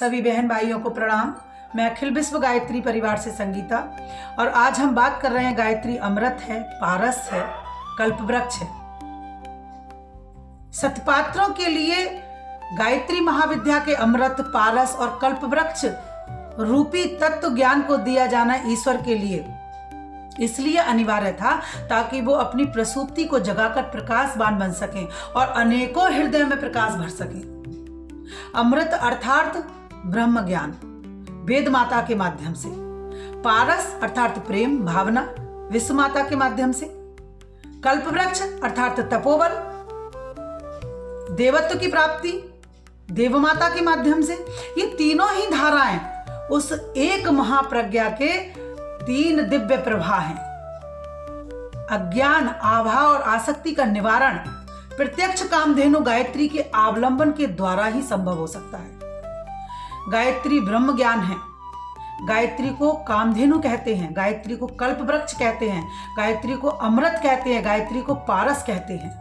सभी बहन भाइयों को प्रणाम। मैं अखिल विश्व गायत्री परिवार से संगीता, और आज हम बात कर रहे हैं गायत्री अमृत है, पारस है, कल्पवृक्ष है। सतपात्रों के लिए गायत्री महाविद्या के अमृत, पारस और कल्पवृक्ष रूपी तत्व ज्ञान को दिया जाना ईश्वर के लिए इसलिए अनिवार्य था ताकि वो अपनी प्रसूति को जगाकर प्रकाशवान बन सकें और अनेकों हृदयों में प्रकाश भर सकें। अमृत अर्थात ब्रह्म ज्ञान वेद माता के माध्यम से, पारस अर्थात प्रेम भावना विश्व माता के माध्यम से, कल्पवृक्ष अर्थात तपोबल देवत्व की प्राप्ति देव माता के माध्यम से। ये तीनों ही धाराएं उस एक महाप्रज्ञा के तीन दिव्य प्रभा हैं। अज्ञान, आभा और आसक्ति का निवारण प्रत्यक्ष कामधेनु गायत्री के अवलंबन के द्वारा ही संभव हो सकता है। गायत्री ब्रह्म ज्ञान है। गायत्री को कामधेनु कहते हैं, गायत्री को कल्पवृक्ष कहते हैं, गायत्री को अमृत कहते हैं, गायत्री को पारस कहते हैं।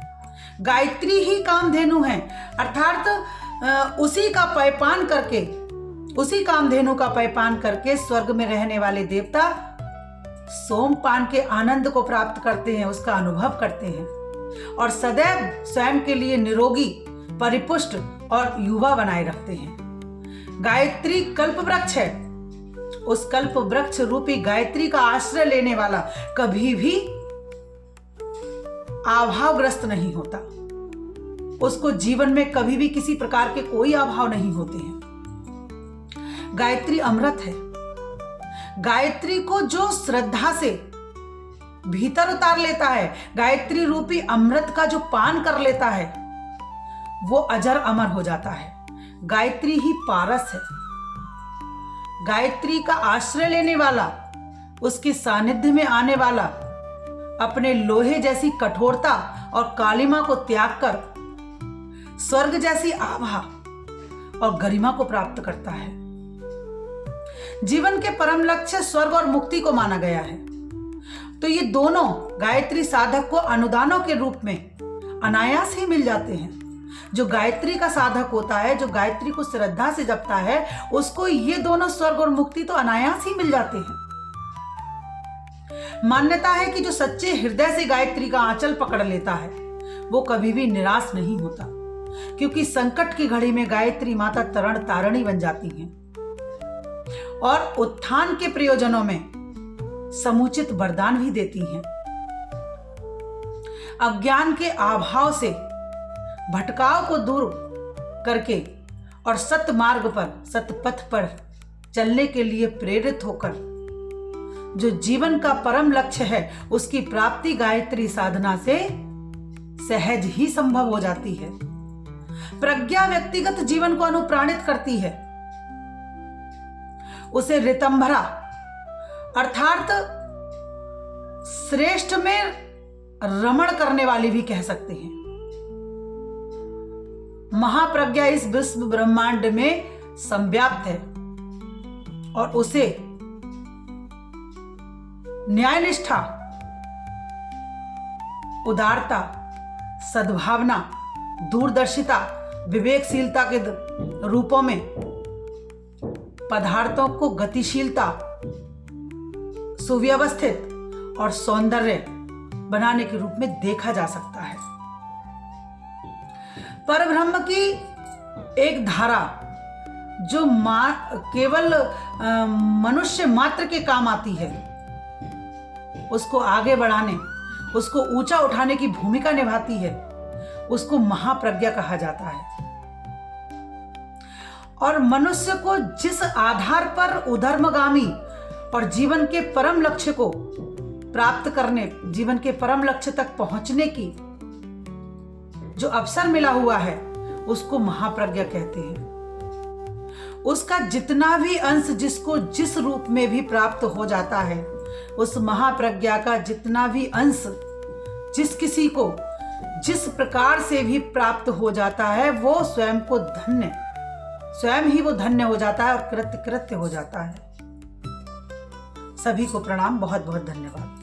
गायत्री ही कामधेनु है, अर्थात उसी का पैपान करके, उसी कामधेनु का पैपान करके स्वर्ग में रहने वाले देवता सोमपान के आनंद को प्राप्त करते हैं, उसका अनुभव करते हैं और सदैव स्वयं के लिए निरोगी, परिपुष्ट और युवा बनाए रखते हैं। गायत्री कल्पवृक्ष है। उस कल्पवृक्ष रूपी गायत्री का आश्रय लेने वाला कभी भी अभावग्रस्त नहीं होता। उसको जीवन में कभी भी किसी प्रकार के कोई अभाव नहीं होते हैं। गायत्री अमृत है। गायत्री को जो श्रद्धा से भीतर उतार लेता है, गायत्री रूपी अमृत का जो पान कर लेता है, वो अजर अमर हो जाता है। गायत्री ही पारस है। गायत्री का आश्रय लेने वाला, उसके सानिध्य में आने वाला अपने लोहे जैसी कठोरता और कालिमा को त्याग कर स्वर्ग जैसी आभा और गरिमा को प्राप्त करता है। जीवन के परम लक्ष्य स्वर्ग और मुक्ति को माना गया है। तो ये दोनों गायत्री साधक को अनुदानों के रूप में अनायास ही मिल जाते हैं। जो गायत्री का साधक होता है, जो गायत्री को श्रद्धा से जपता है, उसको ये दोनों स्वर्ग और मुक्ति तो अनायास ही मिल जाते हैं। मान्यता है कि जो सच्चे हृदय से गायत्री का आंचल पकड़ लेता है, वो कभी भी निराश नहीं होता, क्योंकि संकट की घड़ी में गायत्री माता तरण तारणी बन जाती हैं और उत्थान के प्रयोजनों में समुचित वरदान भी देती हैं। अज्ञान के अभाव से भटकाव को दूर करके और सत्य मार्ग पर, सत्य पथ पर चलने के लिए प्रेरित होकर जो जीवन का परम लक्ष्य है, उसकी प्राप्ति गायत्री साधना से सहज ही संभव हो जाती है। प्रज्ञा व्यक्तिगत जीवन को अनुप्राणित करती है। उसे ऋतंभरा अर्थात श्रेष्ठ में रमण करने वाली भी कह सकते हैं। महाप्रज्ञा इस विश्व ब्रह्मांड में संव्याप्त है और उसे न्यायनिष्ठा, उदारता, सद्भावना, दूरदर्शिता, विवेकशीलता के रूपों में पदार्थों को गतिशीलता, सुव्यवस्थित और सौंदर्य बनाने के रूप में देखा जा सकता है। परब्रह्म की एक धारा जो केवल मनुष्य मात्र के काम आती है, उसको आगे बढ़ाने, उसको ऊंचा उठाने की भूमिका निभाती है, उसको महाप्रज्ञा कहा जाता है। और मनुष्य को जिस आधार पर उधर्मगामी और जीवन के परम लक्ष्य को प्राप्त करने, जीवन के परम लक्ष्य तक पहुंचने की जो अवसर मिला हुआ है, उसको महाप्रज्ञा कहते हैं। उसका जितना भी अंश जिसको जिस रूप में भी प्राप्त हो जाता है, उस महाप्रज्ञा का जितना भी अंश जिस किसी को जिस प्रकार से भी प्राप्त हो जाता है, वो स्वयं को धन्य, स्वयं ही वो धन्य हो जाता है और कृत्य हो जाता है। सभी को प्रणाम, बहुत बहुत धन्यवाद।